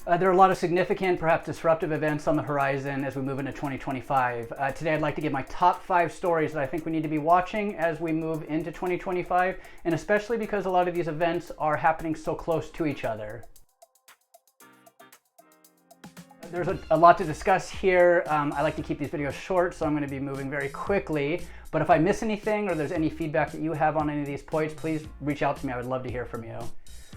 There are a lot of significant, perhaps disruptive events on the horizon as we move into 2025. Today I'd like to give my top 5 stories that I think we need to be watching as we move into 2025, and especially because a lot of these events are happening so close to each other. There's a lot to discuss here. I like to keep these videos short, so I'm going to be moving very quickly. But if I miss anything or there's any feedback that you have on any of these points, please reach out to me. I would love to hear from you.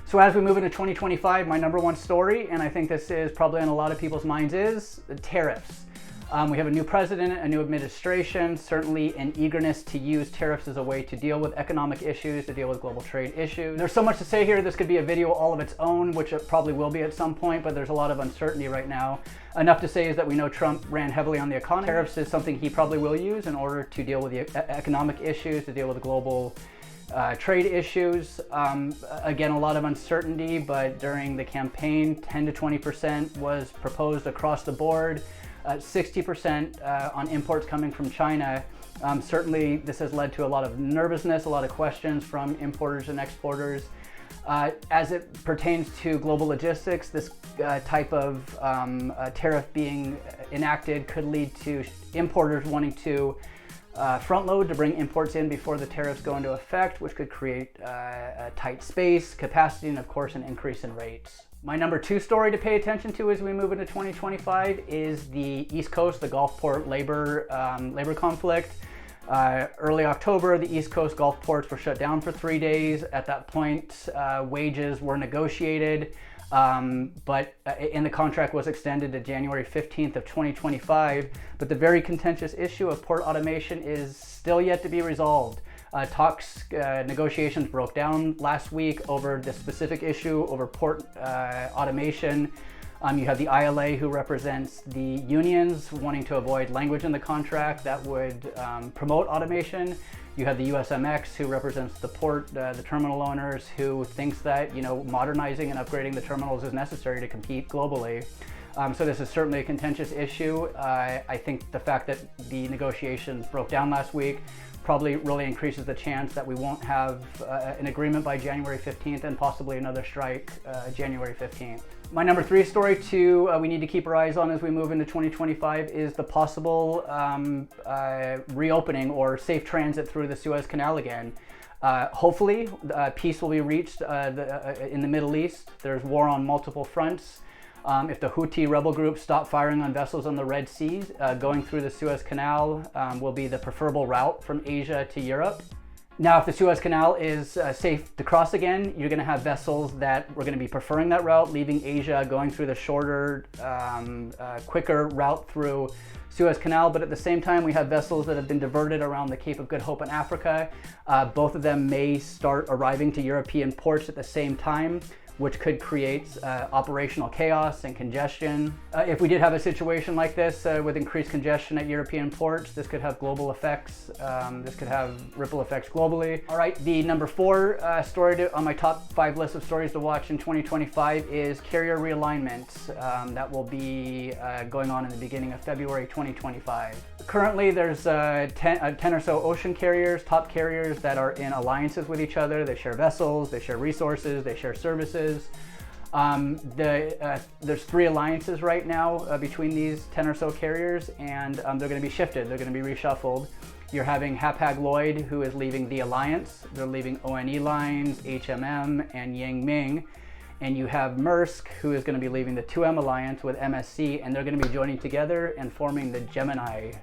So as we move into 2025, my number one story, and I think this is probably on a lot of people's minds, is the tariffs. We have a new president, a new administration, certainly an eagerness to use tariffs as a way to deal with economic issues, to deal with global trade issues. There's so much to say here. This could be a video all of its own, which it probably will be at some point, but there's a lot of uncertainty right now. Enough to say is that we know Trump ran heavily on the economy. Tariffs is something he probably will use in order to deal with the economic issues, to deal with the global trade issues. Again, a lot of uncertainty, but during the campaign, 10 to 20% was proposed across the board. 60% on imports coming from China. Certainly, this has led to a lot of nervousness, a lot of questions from importers and exporters. As it pertains to global logistics, this type of tariff being enacted could lead to importers wanting to front load to bring imports in before the tariffs go into effect, which could create a tight space, capacity, and of course an increase in rates. My number 2 story to pay attention to as we move into 2025 is the East Coast, the Gulfport labor conflict. Early October, the East Coast Gulf ports were shut down for 3 days. At that point, wages were negotiated, but in the contract was extended to January 15th of 2025. But the very contentious issue of port automation is still yet to be resolved. Negotiations broke down last week over the specific issue over port automation. You have the ILA, who represents the unions, wanting to avoid language in the contract that would promote automation. You have the USMX, who represents the port, the terminal owners, who thinks that modernizing and upgrading the terminals is necessary to compete globally. So this is certainly a contentious issue. I think the fact that the negotiations broke down last week probably really increases the chance that we won't have an agreement by January 15th and possibly another strike January 15th. My number 3 story we need to keep our eyes on as we move into 2025 is the possible reopening or safe transit through the Suez Canal again. Hopefully, peace will be reached in the Middle East. There's war on multiple fronts. If the Houthi rebel groups stop firing on vessels on the Red Sea, going through the Suez Canal will be the preferable route from Asia to Europe. Now, if the Suez Canal is safe to cross again, you're going to have vessels that were going to be preferring that route, leaving Asia, going through the shorter, quicker route through Suez Canal. But at the same time, we have vessels that have been diverted around the Cape of Good Hope in Africa. Both of them may start arriving to European ports at the same time, which could create operational chaos and congestion. If we did have a situation like this with increased congestion at European ports, this could have global effects. This could have ripple effects globally. All right, the number 4 story on my top 5 list of stories to watch in 2025 is carrier realignment. That will be going on in the beginning of February 2025. Currently, there's 10 or so ocean carriers, top carriers that are in alliances with each other. They share vessels, they share resources, they share services. There's 3 alliances right now between these 10 or so carriers, and they're going to be shifted. They're going to be reshuffled. You're having Hapag-Lloyd, who is leaving the alliance. They're leaving ONE Lines, HMM, and Yang Ming. And you have Maersk, who is going to be leaving the 2M alliance with MSC, and they're going to be joining together and forming the Gemini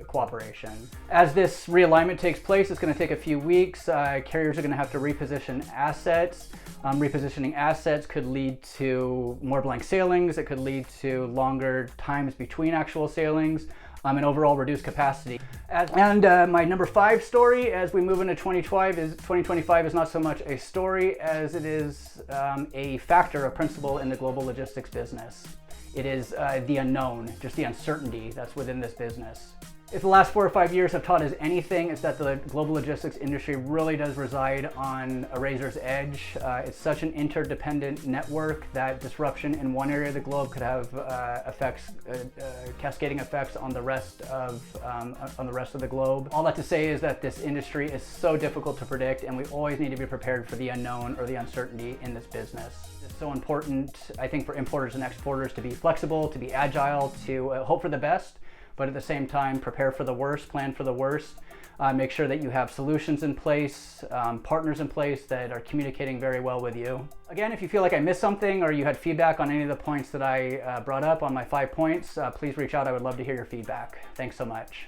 cooperation. As this realignment takes place, it's going to take a few weeks. Carriers are going to have to reposition assets. Repositioning assets could lead to more blank sailings. It could lead to longer times between actual sailings. And overall reduced capacity. My number 5 story as we move into 2025 is not so much a story as it is a factor, a principle in the global logistics business. It is the unknown, just the uncertainty that's within this business. If the last 4 or 5 years have taught us anything, it's that the global logistics industry really does reside on a razor's edge. It's such an interdependent network that disruption in one area of the globe could have cascading effects on the rest of the globe. All that to say is that this industry is so difficult to predict, and we always need to be prepared for the unknown or the uncertainty in this business. It's so important, I think, for importers and exporters to be flexible, to be agile, to hope for the best, but at the same time, prepare for the worst, plan for the worst. Make sure that you have solutions in place, partners in place that are communicating very well with you. Again, if you feel like I missed something or you had feedback on any of the points that I brought up on my 5 points, please reach out. I would love to hear your feedback. Thanks so much.